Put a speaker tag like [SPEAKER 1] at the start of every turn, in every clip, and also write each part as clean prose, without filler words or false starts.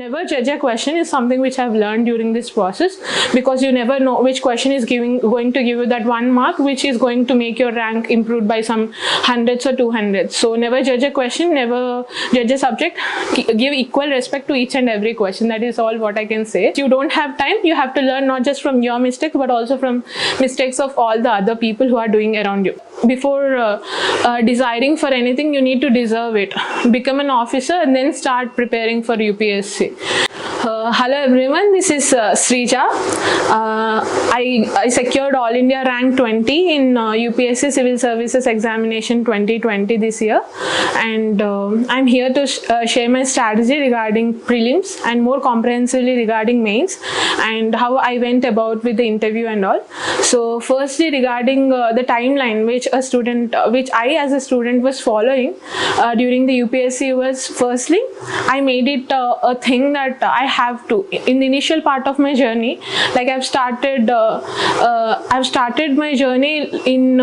[SPEAKER 1] never judge a question is something which I've learned during this process, because you never know which question is going to give you that 1 mark which is going to make your rank improved by some hundreds or 200. So never judge a question, never judge a subject, give equal respect to each and every question. That is all what I can say. If you don't have time, you have to learn not just from your mistakes but also from mistakes of all the other people who are doing around you. Before desiring for anything, you need to deserve it. Become an officer and then start preparing for UPSC. Hello everyone, this is Srija. I secured All India rank 20 in UPSC Civil Services examination 2020 this year, and I'm here to share my strategy regarding prelims and more comprehensively regarding mains and how I went about with the interview and all. So firstly, regarding the timeline which I as a student was following during the UPSC was, firstly, I made it a thing that I have to, in the initial part of my journey, like I've started my journey in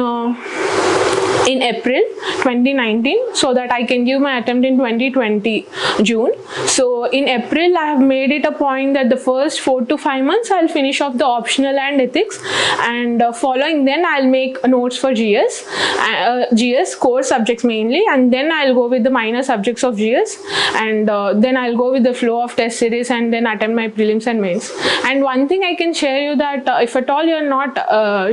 [SPEAKER 1] April 2019 so that I can give my attempt in 2020 June. So in April I have made it a point that the first 4 to 5 months I'll finish off the optional and ethics, and following then I'll make notes for GS core subjects mainly, and then I'll go with the minor subjects of GS, and then I'll go with the flow of test series and then attempt my prelims and mains. And one thing I can share you that if at all you're not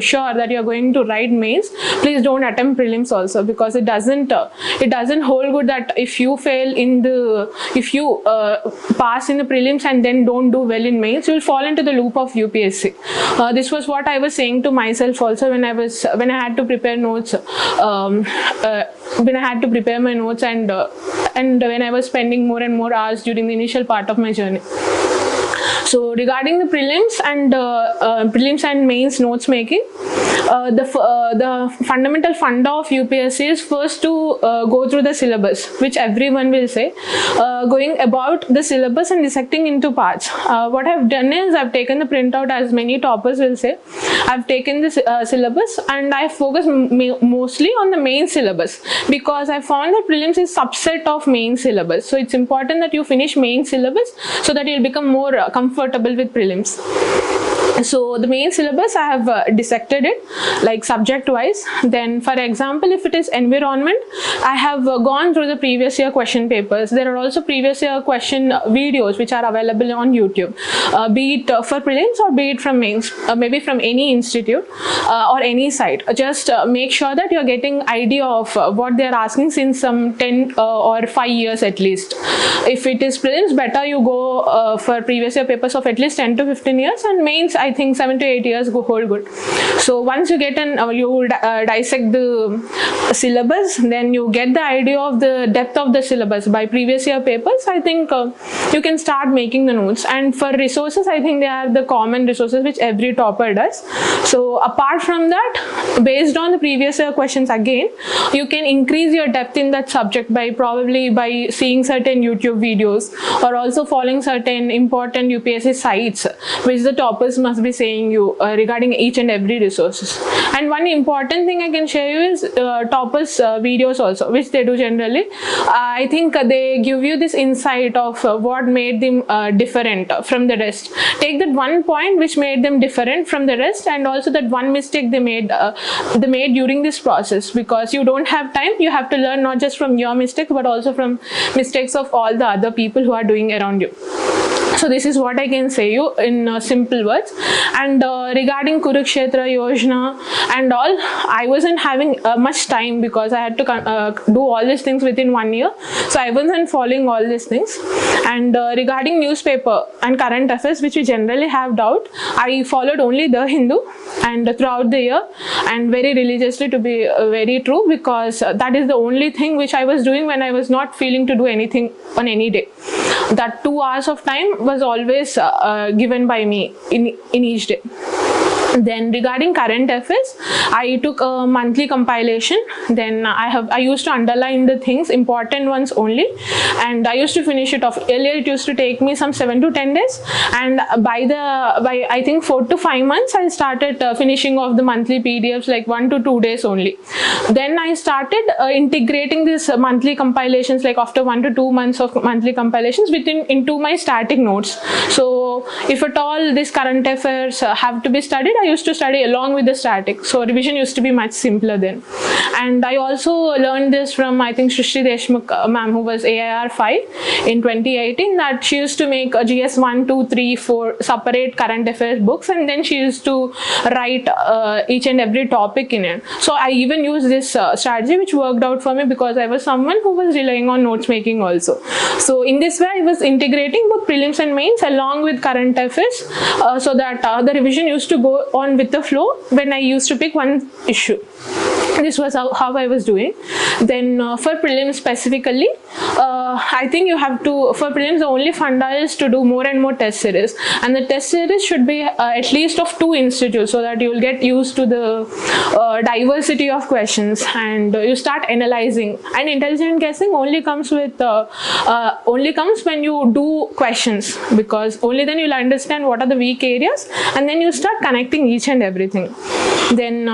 [SPEAKER 1] sure that you're going to write mains, please don't attempt prelims also, because it doesn't hold good that if you pass in the prelims and then don't do well in mains, you'll fall into the loop of UPSC. This was what I was saying to myself also when I had to prepare notes, and when I was spending more and more hours during the initial part of my journey. So regarding the prelims and mains notes making, the fundamental funda of UPSC is first to go through the syllabus, which everyone will say, going about the syllabus and dissecting into parts. What I've done is I've taken the printout, as many toppers will say. I've taken the syllabus and I focused mostly on the main syllabus, because I found that prelims is subset of main syllabus. So it's important that you finish main syllabus so that you'll become more comfortable with prelims. So the main syllabus I have dissected it like subject wise. Then for example, if it is environment, I have gone through the previous year question papers. There are also previous year question videos which are available on YouTube, be it for prelims or be it from mains, maybe from any institute or any site. Just make sure that you're getting idea of what they're asking since some 10 or 5 years at least. If it is prelims, better you go for previous year papers of at least 10 to 15 years, and mains I think 7 to 8 years hold good. So once you get you dissect the syllabus, then you get the idea of the depth of the syllabus by previous year papers. I think you can start making the notes. And for resources, I think they are the common resources which every topper does. So apart from that, based on the previous year questions again, you can increase your depth in that subject by seeing certain YouTube videos, or also following certain important UPSC sites which the toppers must be saying you regarding each and every resources. And one important thing I can share you is toppers videos also, which they do generally. I think they give you this insight of what made them different from the rest. Take that one point which made them different from the rest, and also that one mistake they made during this process, because you don't have time. You have to learn not just from your mistake but also from mistakes of all the other people who are doing around you. So this is what I can say you in simple words. And regarding Kurukshetra Yojana and all, I wasn't having much time because I had to do all these things within 1 year. So I wasn't following all these things. And regarding newspaper and current affairs, which we generally have doubt, I followed only The Hindu and throughout the year, and very religiously, to be very true, because that is the only thing which I was doing when I was not feeling to do anything on any day. That 2 hours of time was always given by me in each day. Then regarding current affairs, I took a monthly compilation. Then I used to underline the things, important ones only, and I used to finish it off. Earlier it used to take me some 7 to 10 days, and by I think 4 to 5 months I started finishing off the monthly PDFs like 1 to 2 days only. Then I started integrating these monthly compilations, like after 1 to 2 months of monthly compilations into my static notes. So if at all these current affairs have to be studied, I used to study along with the static. So revision used to be much simpler then. And I also learned this from, I think, Srishti Deshmukh ma'am, who was AIR 5 in 2018, that she used to make a GS 1, 2, 3, 4 separate current affairs books, and then she used to write each and every topic in it. So I even used this strategy, which worked out for me because I was someone who was relying on notes making also. So in this way, I was integrating both prelims and mains along with current affairs, so that the revision used to go on with the flow when I used to pick one issue. This was how I was doing. Then for prelims specifically, I think you have to, for prelims, the only funda is to do more and more test series, and the test series should be at least of 2 institutes, so that you will get used to the diversity of questions, and you start analyzing. And intelligent guessing only comes with when you do questions, because only then you'll understand what are the weak areas, and then you start connecting each and everything. Then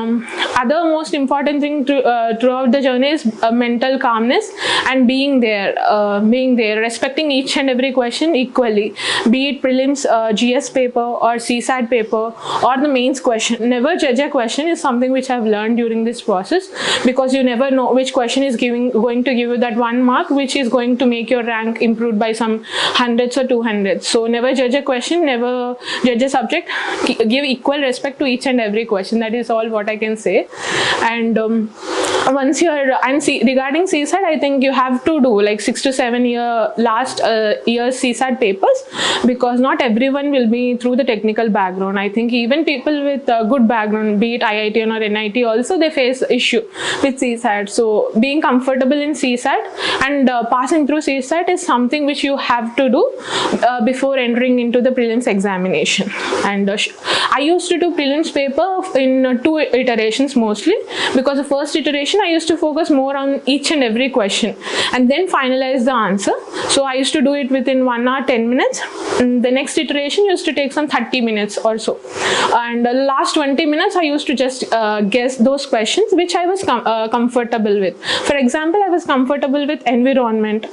[SPEAKER 1] other most important thing throughout the journey is mental calmness and being there, respecting each and every question equally, be it prelims, GS paper or CSAT paper or the mains question. Never judge a question is something which I've learned during this process, because you never know which question is going to give you that 1 mark which is going to make your rank improved by some hundreds or 200. So never judge a question, never judge a subject, give equal respect to each and every question. That is all what I can say. And once you're, and regarding CSAT, I think you have to do like 6 to 7 last year's CSAT papers, because not everyone will be through the technical background. I think even people with a good background, be it IIT or NIT also, they face issue with CSAT. So being comfortable in CSAT and passing through CSAT is something which you have to do before entering into the prelims examination. And I used to do prelims paper in 2 iterations mostly, because the first iteration I used to focus more on each and every question and then finalize the answer. So I used to do it within 1 hour 10 minutes. And the next iteration used to take some 30 minutes or so. And the last 20 minutes I used to just guess those questions which I was comfortable with. For example, I was comfortable with environment.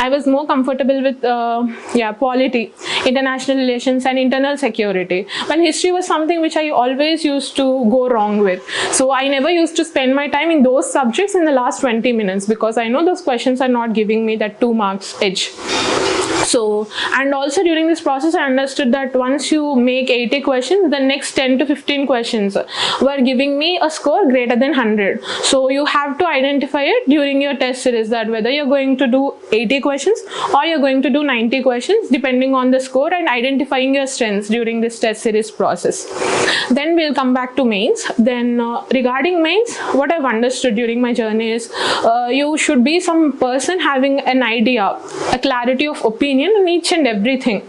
[SPEAKER 1] I was more comfortable with polity, international relations and internal security. But history was something which I always used to go wrong with. So I never used to spend my time in those subjects in the last 20 minutes, because I know those questions are not giving me that 2 marks edge. So, and also during this process, I understood that once you make 80 questions, the next 10 to 15 questions were giving me a score greater than 100. So you have to identify it during your test series, that whether you're going to do 80 questions or you're going to do 90 questions, depending on the score, and identifying your strengths during this test series process. Then we'll come back to mains. Then regarding mains, what I've understood during my journey is you should be some person having an idea, a clarity of opinion in each and everything,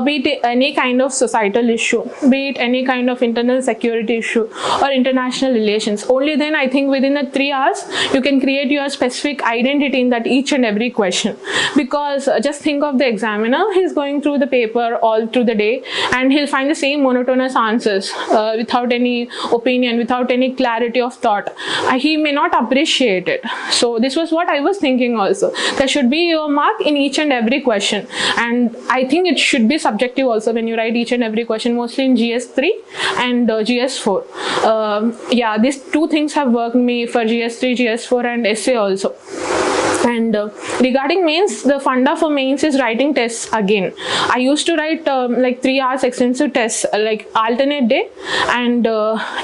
[SPEAKER 1] be it any kind of societal issue, be it any kind of internal security issue or international relations. Only then I think within the 3 hours you can create your specific identity in that each and every question. Because just think of the examiner, he's going through the paper all through the day and he'll find the same monotonous answers without any opinion, without any clarity of thought. He may not appreciate it. So this was what I was thinking also. There should be your mark in each and every question, and I think it should be subjective also when you write each and every question, mostly in GS3 and GS4. These 2 things have worked me for GS3, GS4 and essay also. And regarding mains, the funda for mains is writing tests again. I used to write like 3 hours extensive tests, like alternate day, and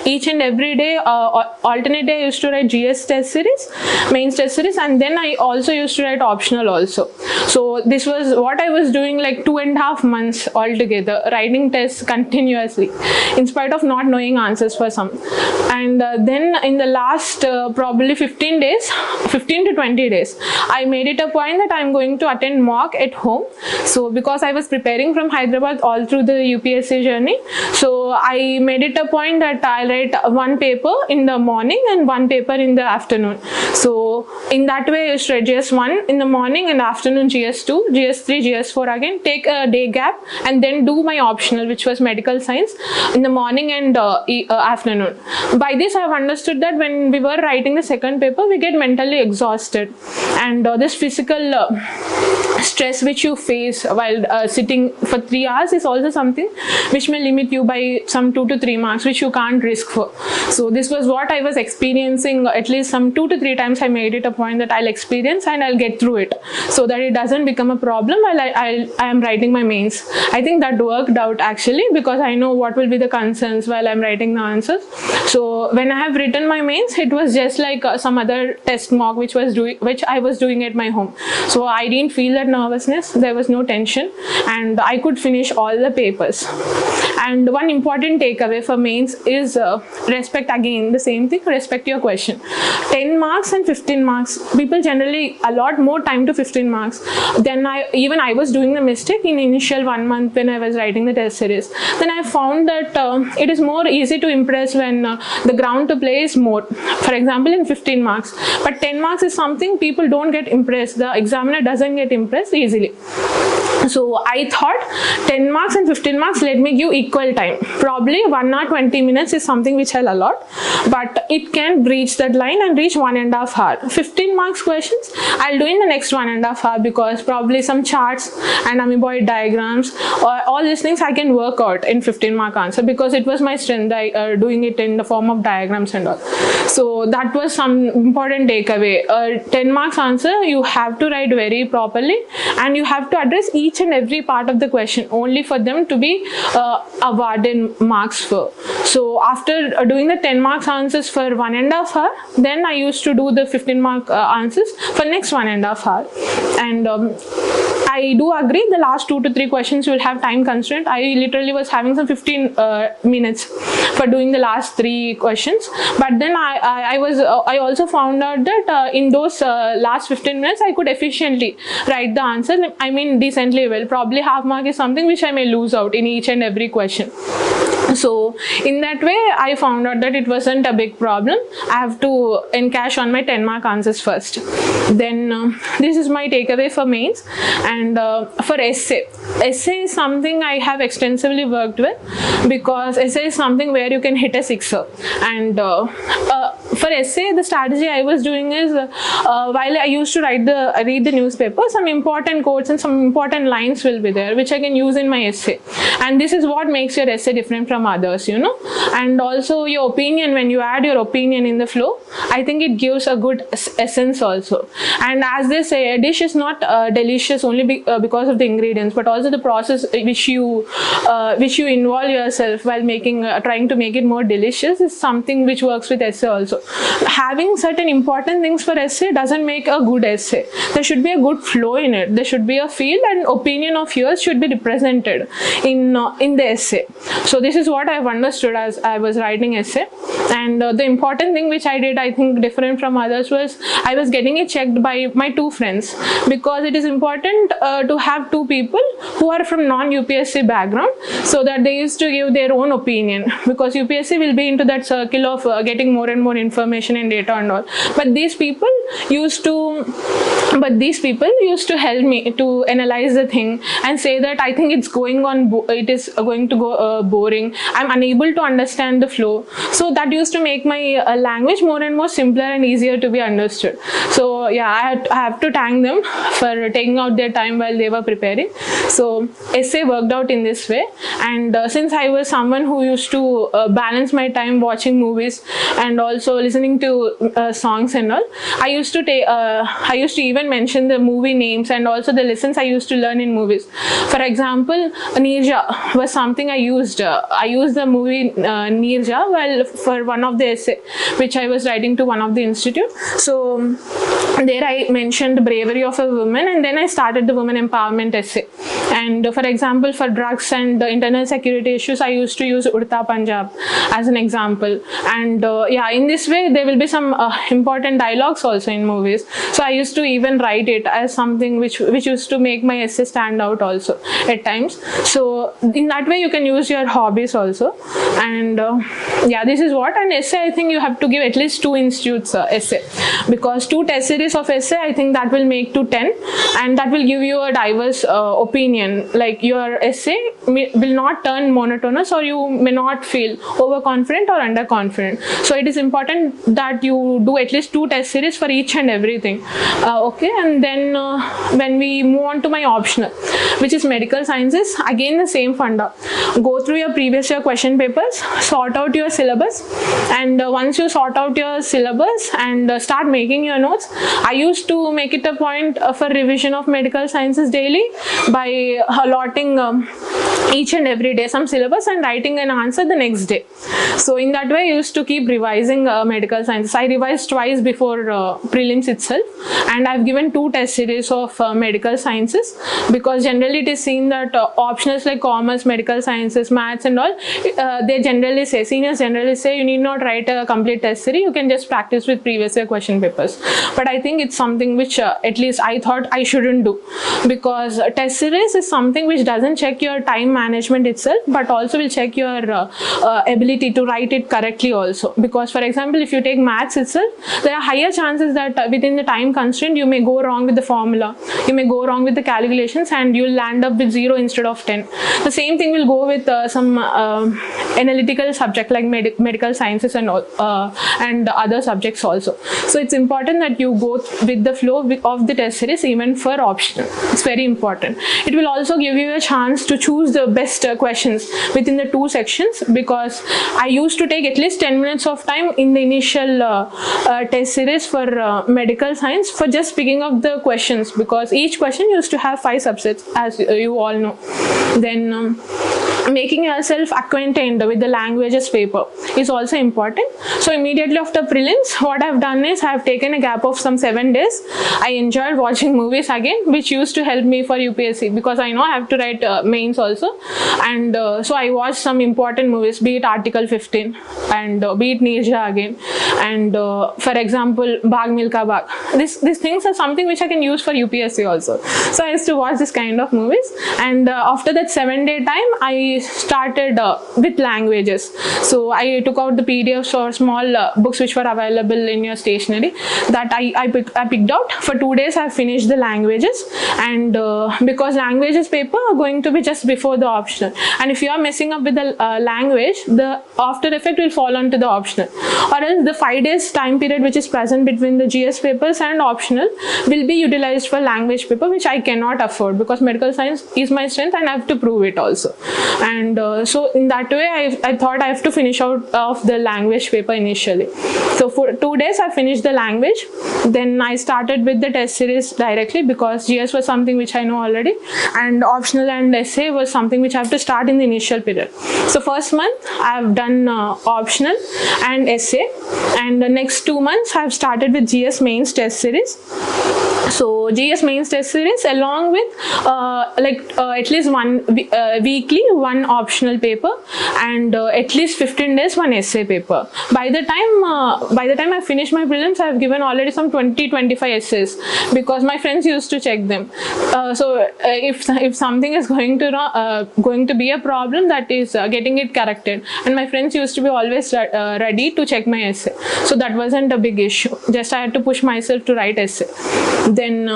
[SPEAKER 1] each and every day, alternate day I used to write GS test series, mains test series, and then I also used to write optional also. So this was what I was doing like 2.5 months altogether, writing tests continuously, in spite of not knowing answers for some. And then in the last probably 15 to 20 days, I made it a point that I'm going to attend mock at home. So because I was preparing from Hyderabad all through the UPSC journey, so I made it a point that I'll write one paper in the morning and one paper in the afternoon. So in that way, I used to write GS1 in the morning and afternoon GS2, GS3, GS4 again, take a day gap and then do my optional, which was medical science, in the morning and afternoon. By this, I've understood that when we were writing the second paper, we get mentally exhausted, and this physical stress which you face while sitting for 3 hours is also something which may limit you by some 2 to 3 marks, which you can't risk for. So this was what I was experiencing. At least some 2 to 3 times I made it a point that I'll experience and I'll get through it, so that it doesn't become a problem while I am writing my mains. I think that worked out actually, because I know what will be the concerns while I'm writing the answers. So when I have written my mains, it was just like some other test mock which I was doing at my home. So I didn't feel that nervousness, there was no tension, and I could finish all the papers. And one important takeaway for mains is respect, again the same thing, respect your question. 10 marks and 15 marks, people generally allot more time to 15 marks. Then I was doing the mistake in initial 1 month when I was writing the test series. Then I found that it is more easy to impress when the ground to play is more. For example, in 15 marks, but 10 marks is something people don't get impressed, the examiner doesn't get impressed easily. So I thought 10 marks and 15 marks, let me give equal time. Probably 1 hour 20 minutes is something which I'll allot, but it can breach that line and reach 1.5 hours. 15 marks questions I'll do in the next 1.5 hours, because probably some charts and amoeboid diagrams or all these things I can work out in 15 mark answer, because it was my strength, doing it in the form of diagrams and all. So that was some important takeaway. 10 marks answer, you have to write very properly and you have to address each and every part of the question only for them to be awarded marks for. So after doing the 10 marks answers for 1.5 hours, then I used to do the 15 mark answers for next 1.5 hours. And I do agree the last 2 to 3 questions will have time constraint. I literally was having some 15 minutes for doing the last 3 questions, but then I also found out that in those last 15 minutes I could efficiently write the answer. I mean decently well. Probably half mark is something which I may lose out in each and every question. So in that way I found out that it wasn't a big problem. I have to encash on my 10 mark answers first. Then this is my takeaway for mains. And for essay is something I have extensively worked with, because essay is something where you can hit a sixer. And for essay, the strategy I was doing is while I used to read the newspaper, some important quotes and some important lines will be there which I can use in my essay. And this is what makes your essay different from others, you know. And also your opinion, when you add your opinion in the flow, I think it gives a good essence also. And as they say, a dish is not delicious only because of the ingredients, but also the process which you involve yourself while trying to make it more delicious is something which works with essay also. Having certain important things for essay doesn't make a good essay. There should be a good flow in it. There should be a feel, and opinion of yours should be represented in the essay. So this is what I've understood as I was writing essay. And the important thing which I did, I think different from others, was I was getting it checked by my 2 friends, because it is important to have 2 people who are from non-UPSC background, so that they used to give their own opinion, because UPSC will be into that circle of getting more and more information and data and all. But these people used to help me to analyze the thing and say that I think it is going to go boring. I'm unable to understand the flow. So that used to make my language more and more simpler and easier to be understood. So yeah, I have to thank them for taking out their time while they were preparing. So essay worked out in this way. And since I was someone who used to balance my time watching movies and also listening to songs and all, I used to even mention the movie names and also the lessons I used to learn in movies. For example, Nirja was something I used. I used the movie Nirja for one of the essay which I was writing to one of the institute. So there I mentioned the bravery of of a woman, and then I started the women empowerment essay. And for example, for drugs and internal security issues, I used to use Udta Punjab as an example. And yeah, in this way there will be some important dialogues also in movies, so I used to even write it as something which used to make my essay stand out also at times. So in that way you can use your hobbies also. And yeah, this is what an essay, I think you have to give at least 2 institutes essay, because 2 test series of essay, I think that will make to 10, and that will give you a diverse opinion. Like your essay will not turn monotonous, or you may not feel overconfident or underconfident. So it is important that you do at least 2 test series for each and everything. Okay, and then when we move on to my optional, which is medical sciences, again the same funda. Go through your previous year question papers, sort out your syllabus, and once you sort out your syllabus and start making your notes, I used to make it a point for revision of medical sciences daily by allotting each and every day some syllabus and writing an answer the next day. So in that way I used to keep revising medical sciences. I revised twice before prelims itself, and I've given 2 test series of medical sciences, because generally it is seen that optionals like commerce, medical sciences, maths and all, they generally say, seniors generally say, you need not write a complete test series, you can just practice with previous year question papers. But I think it's something which at least I thought I shouldn't do, because test series is something which doesn't check your time management itself, but also will check your ability to write it correctly also. Because for example, if you take maths itself, there are higher chances that within the time constraint you may go wrong with the formula, you may go wrong with the calculations, and you'll land up with 0 instead of 10. The same thing will go with some analytical subject like medical sciences and other subjects also. So it's important that you go with the flow of the test series even for optional. It's very important. It will also give you a chance to choose the best questions within the 2 sections, because I used to take at least 10 minutes of time in the initial test series for medical science for just picking up the questions, because each question used to have 5 subsets, as you all know. Then making yourself acquainted with the languages paper is also important. So immediately after prelims, what I've done is I've taken a gap of some 7 days. I enjoyed watching movies again, which used to help me for UPSC, because I know I have to write mains also. And so I watched some important movies, be it Article 15 and be it Nirja again, and for example Bhag Milka Bhag. These things are something which I can use for UPSC also. So I used to watch this kind of movies, and after that 7-day time I started with languages. So I took out the PDFs or small books which were available in your stationery, that I picked out. For 2 days I finished the languages, and because languages paper are going to be just before the optional, and if you are messing up with the language, the after effect will fall onto the optional, or else the 5 days time period which is present between the GS papers and optional will be utilized for language paper, which I cannot afford, because medical science is my strength and I have to prove it also. And so in that way I thought I have to finish out of the language paper initially. So for 2 days I finished the language, then I started with the test series directly, because GS was something which I know already, and optional and essay was something which I have to start in the initial period. So first month I have done optional and essay, and the next 2 months I have started with GS mains test series. So GS mains test series along with at least weekly one optional paper, and at least 15 days one essay paper. By the time I finished my prelims, I have given already some 20-25 essays, because my friends used to check them. So if something is going to be a problem, that is getting it corrected, and my friends used to be always ready to check my essay. So that wasn't a big issue. Just I had to push myself to write essay. Then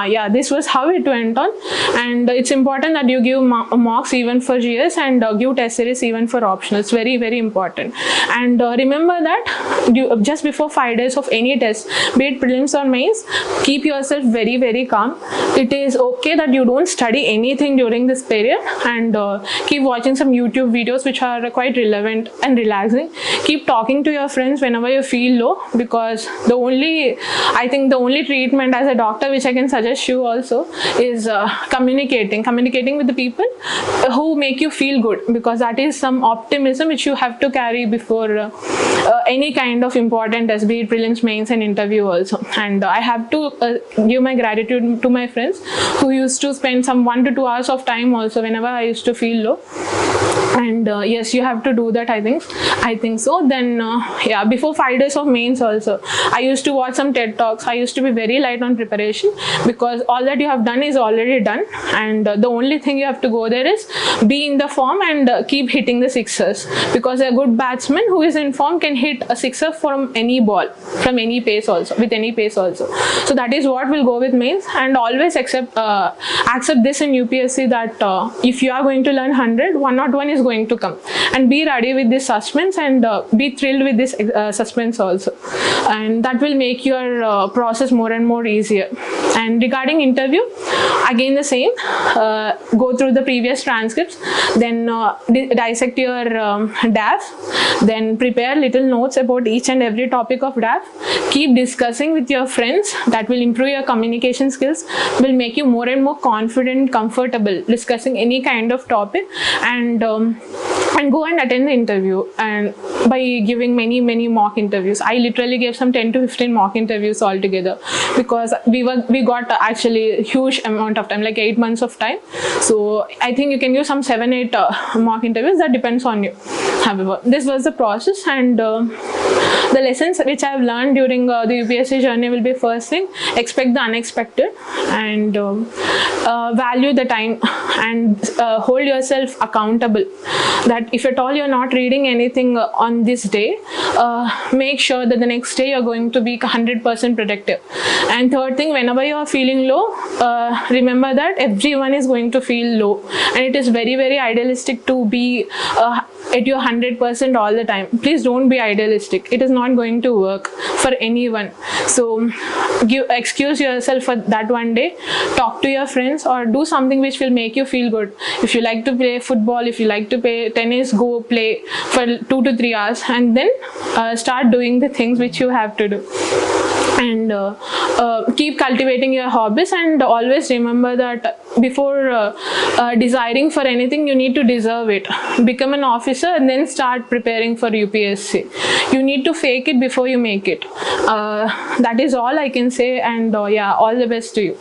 [SPEAKER 1] yeah, this was how it went on. And it's important that you give mocks even for GS and give test series even for optional. It's very, very important. And remember that just before 5 days of any test, be it prelims or mains, keep yourself very, very calm. It is okay that you don't study anything during this period, and keep watching some YouTube videos which are quite relevant and relaxing. Keep talking to your friends whenever you feel low, because I think the only treatment as a doctor which I can suggest you also is communicating with the people who make you feel good, because that is some optimism which you have to carry before any kind of important test, be it prelims, mains and interview also. And I have to give my gratitude to my friends who used to spend some 1 to 2 hours of time also whenever I used to feel low. And yes, you have to do that, I think so. Then yeah, before 5 days of mains also, I used to watch some TED Talks. I used to be very light on preparation, because all that you have done is already done, and the only thing you have to go there is be in the form and keep hitting the sixers, because a good batsman who is in form can hit a sixer from any ball, from any pace also, with any pace also. So that is what will go with mains. And always accept this in UPSC, that if you are going to learn 100, 101 is going to come, and be ready with this suspense, and be thrilled with this suspense also, and that will make your process more and more easier. And regarding interview, again the same, go through the previous transcripts, then dissect your DAF, then prepare little notes about each and every topic of DAF, keep discussing with your friends. That will improve your communication skills, will make you more and more confident, comfortable discussing any kind of topic, and go and attend the interview, and by giving many mock interviews. I literally gave some 10 to 15 mock interviews altogether, because we got actually a huge amount of time, like 8 months of time. So I think you can use some 7-8 mock interviews. That depends on you. However, this was the process, and the lessons which I have learned during the UPSC journey will be: first thing, expect the unexpected, and value the time, and hold yourself accountable. That if at all you're not reading anything on this day, make sure that the next day you're going to be 100% productive. And third thing, whenever you're feeling low, remember that everyone is going to feel low, and it is very idealistic to be at your 100% all the time. Please don't be idealistic. It is not going to work for anyone. So excuse yourself for that one day, talk to your friends, or do something which will make you feel good. If you like to play football, if you like to play tennis, go play for 2 to 3 hours, and then start doing the things which you have to do. And keep cultivating your hobbies, and always remember that before desiring for anything, you need to deserve it. Become an officer and then start preparing for UPSC. You need to fake it before you make it. That is all I can say, and yeah, all the best to you.